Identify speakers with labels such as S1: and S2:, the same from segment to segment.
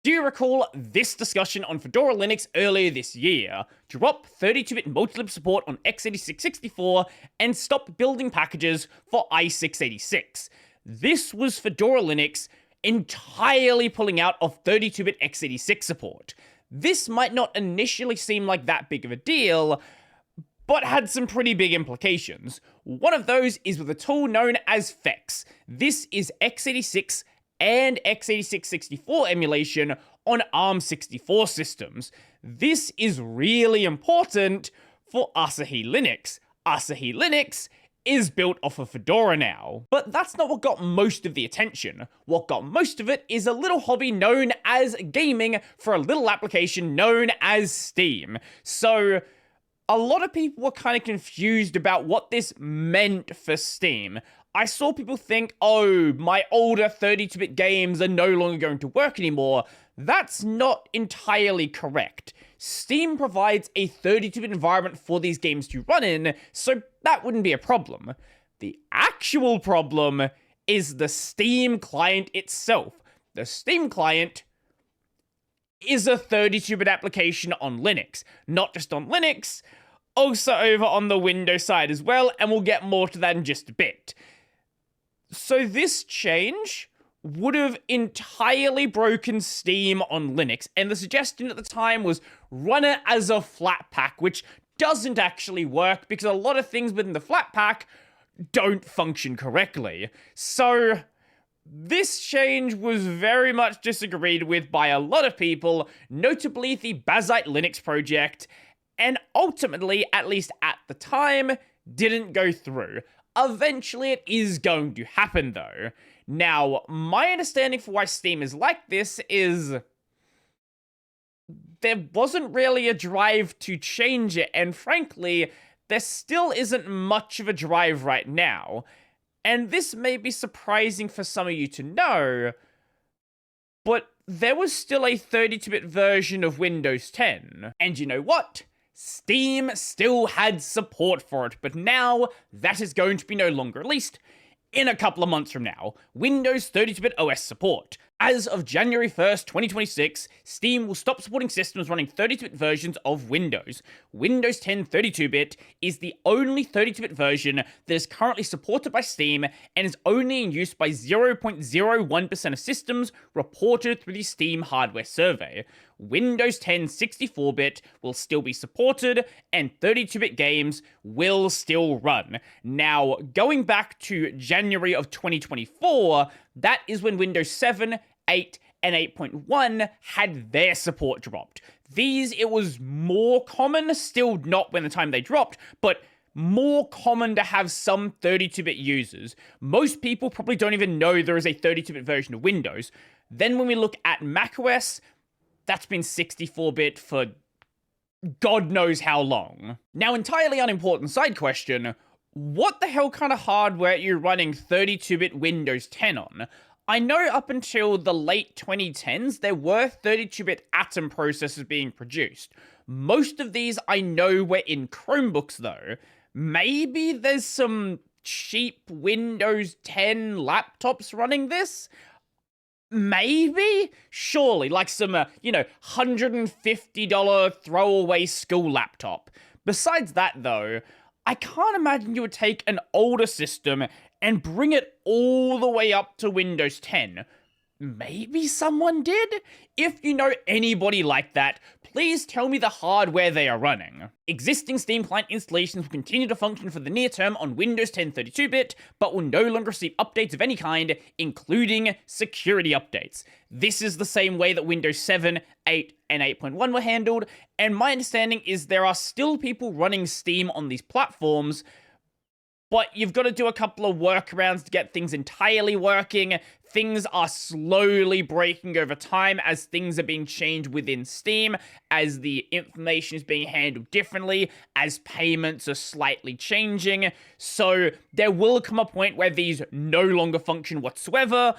S1: Do you recall this discussion on Fedora Linux earlier this year? Drop 32-bit multilib support on x86-64 and stop building packages for i686. This was Fedora Linux entirely pulling out of 32-bit x86 support. This might not initially seem like that big of a deal, but had some pretty big implications. One of those is with a tool known as FEX. This is x86 and x86-64 emulation on ARM64 systems. This is really important for Asahi Linux. Asahi Linux is built off of Fedora now. But that's not what got most of the attention. What got most of it is a little hobby known as gaming for a little application known as Steam. So a lot of people were kind of confused about what this meant for Steam. I saw people think, oh, my older 32-bit games are no longer going to work anymore. That's not entirely correct. Steam provides a 32-bit environment for these games to run in, so that wouldn't be a problem. The actual problem is the Steam client itself. The Steam client is a 32-bit application on Linux. Not just on Linux, also over on the Windows side as well, and we'll get more to that in just a bit. So this change would have entirely broken Steam on Linux, and the suggestion at the time was run it as a Flatpak, which doesn't actually work because a lot of things within the Flatpak don't function correctly. So this change was very much disagreed with by a lot of people, notably the Bazite Linux project, and ultimately, at least at the time, didn't go through. Eventually, it is going to happen, though. Now, my understanding for why Steam is like this is there wasn't really a drive to change it, and frankly, there still isn't much of a drive right now. And this may be surprising for some of you to know, but there was still a 32-bit version of Windows 10. And you know what? Steam still had support for it, but now that is going to be no longer released. In a couple of months from now, Windows 32-bit OS support. As of January 1st, 2026, Steam will stop supporting systems running 32-bit versions of Windows. Windows 10 32-bit is the only 32-bit version that is currently supported by Steam and is only in use by 0.01% of systems reported through the Steam hardware survey. Windows 10 64-bit will still be supported, and 32-bit games will still run. Now, going back to January of 2024, that is when Windows 7, 8, and 8.1 had their support dropped. These, it was more common, still not when the time they dropped, but more common to have some 32-bit users. Most people probably don't even know there is a 32-bit version of Windows. Then when we look at macOS, that's been 64-bit for God knows how long. Now, entirely unimportant side question, what the hell kind of hardware are you running 32-bit Windows 10 on? I know up until the late 2010s, there were 32-bit Atom processors being produced. Most of these I know were in Chromebooks though. Maybe there's some cheap Windows 10 laptops running this? Maybe? Surely, like some, $150 throwaway school laptop. Besides that, though, I can't imagine you would take an older system and bring it all the way up to Windows 10. Maybe someone did? If you know anybody like that, please tell me the hardware they are running. Existing Steam client installations will continue to function for the near term on Windows 10 32-bit, but will no longer receive updates of any kind, including security updates. This is the same way that Windows 7, 8, and 8.1 were handled, and my understanding is there are still people running Steam on these platforms, but you've got to do a couple of workarounds to get things entirely working. Things are slowly breaking over time as things are being changed within Steam, as the information is being handled differently, as payments are slightly changing. So there will come a point where these no longer function whatsoever,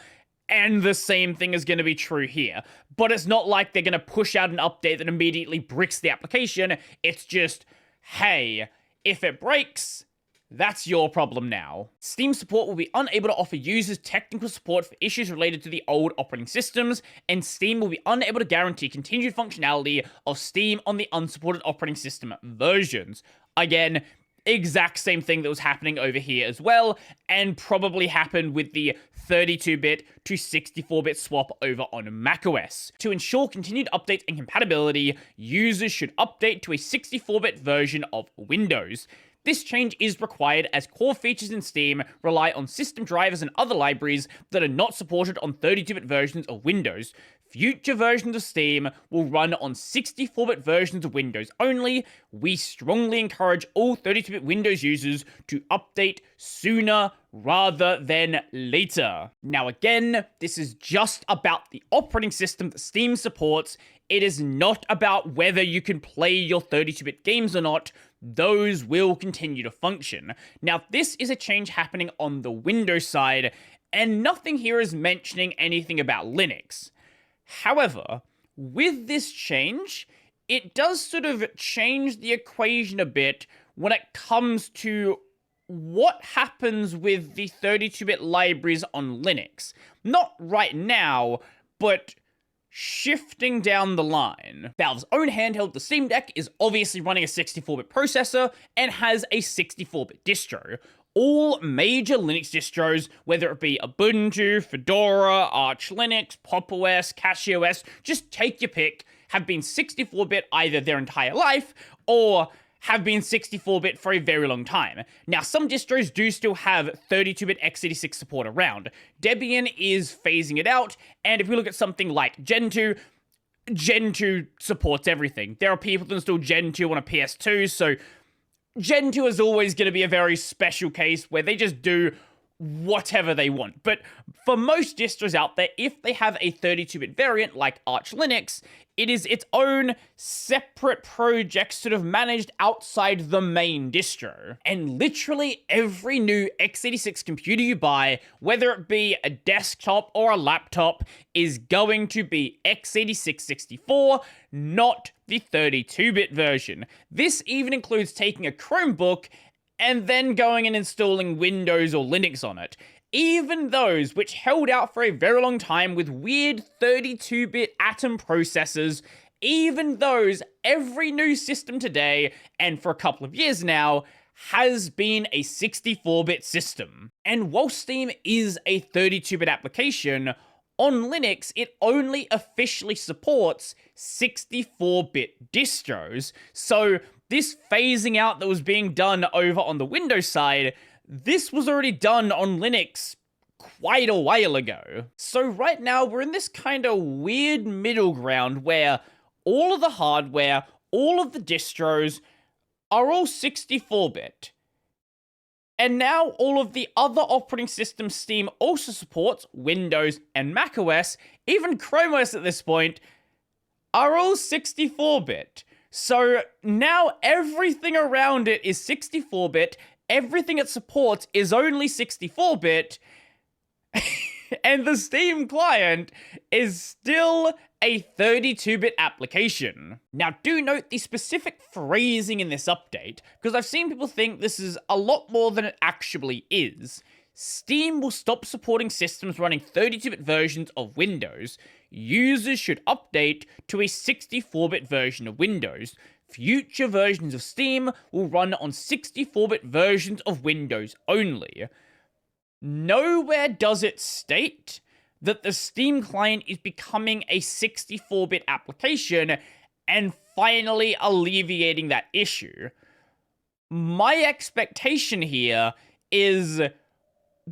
S1: and the same thing is going to be true here. But it's not like they're going to push out an update that immediately bricks the application. It's just, hey, if it breaks, That's your problem now. Steam support will be unable to offer users technical support for issues related to the old operating systems, and Steam will be unable to guarantee continued functionality of Steam on the unsupported operating system versions. Again, exact same thing that was happening over here as well, and probably happened with the 32-bit to 64-bit swap over on macOS. To ensure continued updates and compatibility, users should update to a 64-bit version of Windows. This change is required as core features in Steam rely on system drivers and other libraries that are not supported on 32-bit versions of Windows. Future versions of Steam will run on 64-bit versions of Windows only. We strongly encourage all 32-bit Windows users to update sooner rather than later. Now again, this is just about the operating system that Steam supports. It is not about whether you can play your 32-bit games or not. Those will continue to function. Now, this is a change happening on the Windows side, and nothing here is mentioning anything about Linux. However, with this change, it does sort of change the equation a bit when it comes to what happens with the 32-bit libraries on Linux. Not right now, but shifting down the line. Valve's own handheld, the Steam Deck, is obviously running a 64-bit processor and has a 64-bit distro. All major Linux distros, whether it be Ubuntu, Fedora, Arch Linux, Pop! OS, CachyOS, just take your pick, have been 64-bit either their entire life, or have been 64-bit for a very long time. Now, some distros do still have 32-bit x86 support around. Debian is phasing it out, and if we look at something like Gentoo, Gentoo supports everything. There are people that install Gentoo on a PS2, so Gentoo is always going to be a very special case where they just do whatever they want. But for most distros out there, if they have a 32-bit variant like Arch Linux, it is its own separate project sort of managed outside the main distro. And literally every new x86 computer you buy, whether it be a desktop or a laptop, is going to be x86-64, not the 32-bit version. This even includes taking a Chromebook and then going and installing Windows or Linux on it. Even those which held out for a very long time with weird 32-bit Atom processors, even those, every new system today, and for a couple of years now, has been a 64-bit system. And while Steam is a 32-bit application, on Linux, it only officially supports 64-bit distros. So this phasing out that was being done over on the Windows side, this was already done on Linux quite a while ago. So right now, we're in this kind of weird middle ground where all of the hardware, all of the distros are all 64-bit. And now all of the other operating systems Steam also supports, Windows and macOS, even Chrome OS at this point, are all 64-bit. So now everything around it is 64-bit, everything it supports is only 64-bit, and the Steam client is still a 32-bit application. Now, do note the specific phrasing in this update, because I've seen people think this is a lot more than it actually is. Steam will stop supporting systems running 32-bit versions of Windows. Users should update to a 64-bit version of Windows. Future versions of Steam will run on 64-bit versions of Windows only. Nowhere does it state that the Steam client is becoming a 64-bit application and finally alleviating that issue. My expectation here is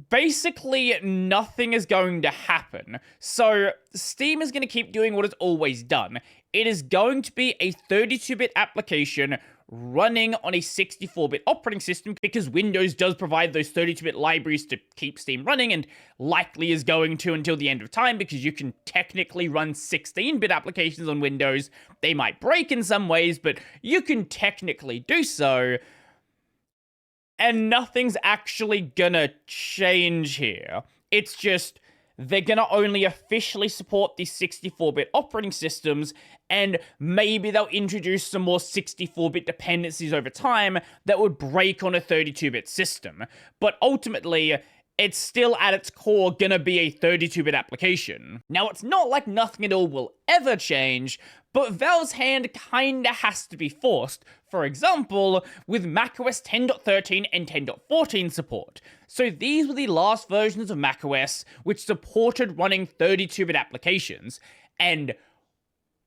S1: basically nothing is going to happen. So Steam is going to keep doing what it's always done. It is going to be a 32-bit application running on a 64-bit operating system because Windows does provide those 32-bit libraries to keep Steam running and likely is going to until the end of time because you can technically run 16-bit applications on Windows. They might break in some ways, but you can technically do so. And nothing's actually gonna change here. It's just they're gonna only officially support these 64-bit operating systems, and maybe they'll introduce some more 64-bit dependencies over time that would break on a 32-bit system. But ultimately, it's still at its core gonna be a 32-bit application. Now, it's not like nothing at all will ever change, but Valve's hand kinda has to be forced, for example, with macOS 10.13 and 10.14 support. So these were the last versions of macOS which supported running 32-bit applications, and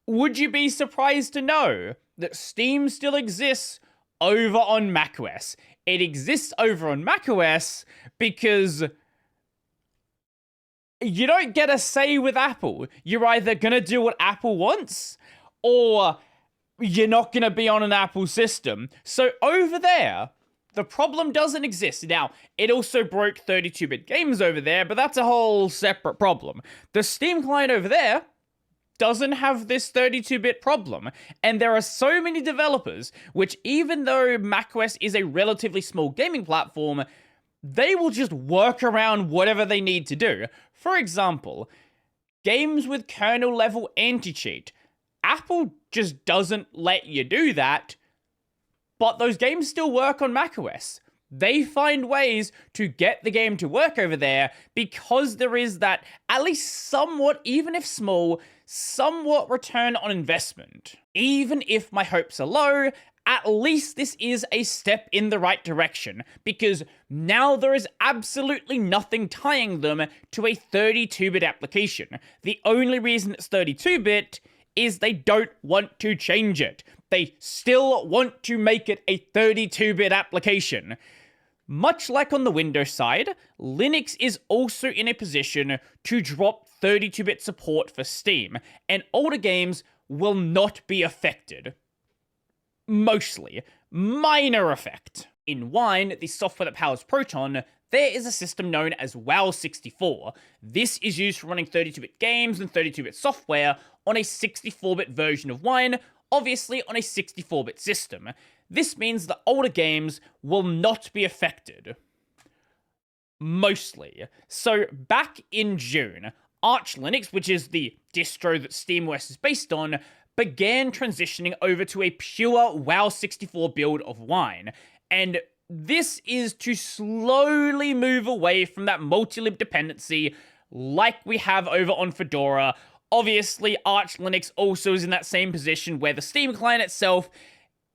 S1: would you be surprised to know that Steam still exists over on macOS? It exists over on macOS because you don't get a say with Apple. You're either gonna do what Apple wants, or you're not gonna be on an Apple system. So over there, the problem doesn't exist. Now, it also broke 32-bit games over there, but that's a whole separate problem. The Steam client over there doesn't have this 32-bit problem, and there are so many developers which, even though macOS is a relatively small gaming platform, they will just work around whatever they need to do. For example, games with kernel-level anti-cheat. Apple just doesn't let you do that, but those games still work on macOS. They find ways to get the game to work over there because there is that, at least somewhat, even if small, somewhat return on investment. Even if my hopes are low, at least this is a step in the right direction, because now there is absolutely nothing tying them to a 32-bit application. The only reason it's 32-bit is they don't want to change it. They still want to make it a 32-bit application. Much like on the Windows side, Linux is also in a position to drop 32-bit support for Steam, and older games will not be affected. Mostly. Minor effect. In Wine, the software that powers Proton, there is a system known as WoW64. This is used for running 32-bit games and 32-bit software on a 64-bit version of Wine, obviously on a 64-bit system. This means that older games will not be affected. Mostly. So back in June, Arch Linux, which is the distro that SteamOS is based on, began transitioning over to a pure WoW64 build of Wine. And this is to slowly move away from that multilib dependency like we have over on Fedora. Obviously, Arch Linux also is in that same position where the Steam client itself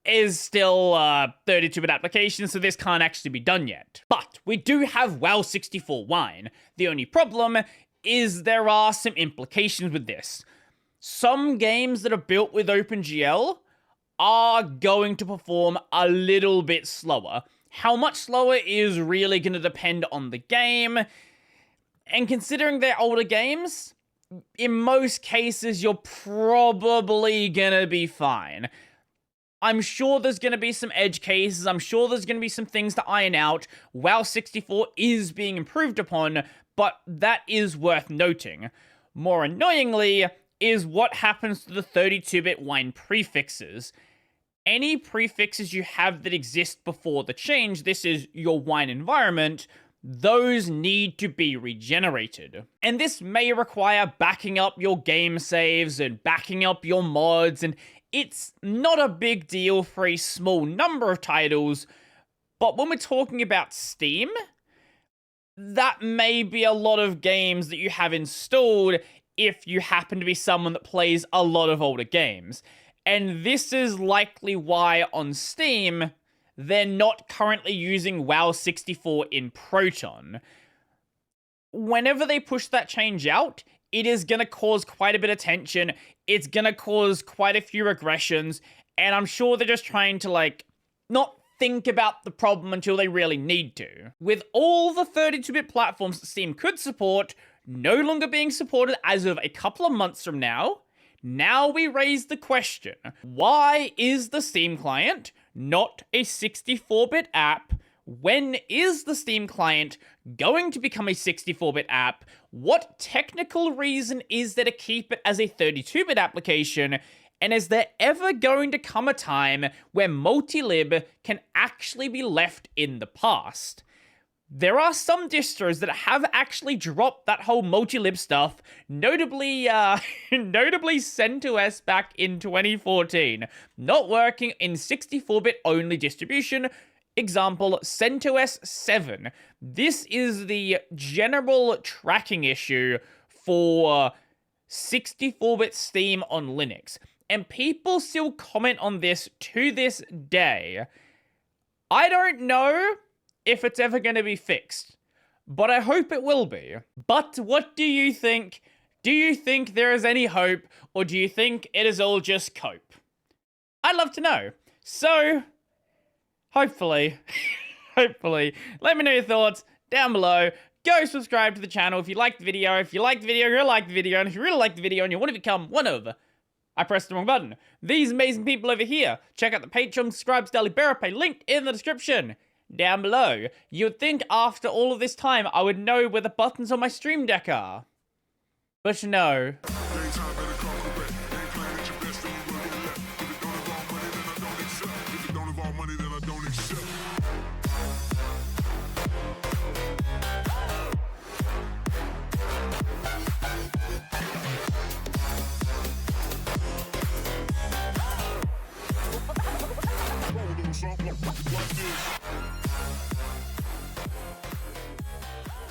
S1: is still a 32-bit application, so this can't actually be done yet. But we do have WoW64 Wine. The only problem is there are some implications with this. Some games that are built with OpenGL are going to perform a little bit slower. How much slower is really going to depend on the game, and considering they're older games, in most cases you're probably gonna be fine. I'm sure there's going to be some edge cases, I'm sure there's going to be some things to iron out. WoW64 is being improved upon, but that is worth noting. More annoyingly is what happens to the 32-bit Wine prefixes. Any prefixes you have that exist before the change, this is your Wine environment, those need to be regenerated. And this may require backing up your game saves and backing up your mods, and it's not a big deal for a small number of titles, but when we're talking about Steam, that may be a lot of games that you have installed if you happen to be someone that plays a lot of older games. And this is likely why on Steam, they're not currently using WoW64 in Proton. Whenever they push that change out, it is going to cause quite a bit of tension, it's going to cause quite a few regressions, and I'm sure they're just trying to, not think about the problem until they really need to. With all the 32-bit platforms that Steam could support no longer being supported as of a couple of months from now we raise the question, why is the Steam client not a 64-bit app? When is the Steam client going to become a 64-bit app? What technical reason is there to keep it as a 32-bit application? And is there ever going to come a time where multilib can actually be left in the past? there are some distros that have actually dropped that whole multilib stuff, notably CentOS back in 2014, not working in 64-bit only distribution. Example, CentOS 7. This is the general tracking issue for 64-bit Steam on Linux, and people still comment on this to this day. I don't know if it's ever going to be fixed, but I hope it will be. But what do you think? Do you think there is any hope, or do you think it is all just cope? I'd love to know. So, hopefully, let me know your thoughts down below. Go subscribe to the channel if you liked the video. If you liked the video, you'll like the video. And if you really like the video and you want to become one of, I pressed the wrong button, these amazing people over here, check out the Patreon, subscribe, Daily Bearer Pay, linked in the description down below. You'd think after all of this time, I would know where the buttons on my Stream Deck are. But no.
S2: Something like this.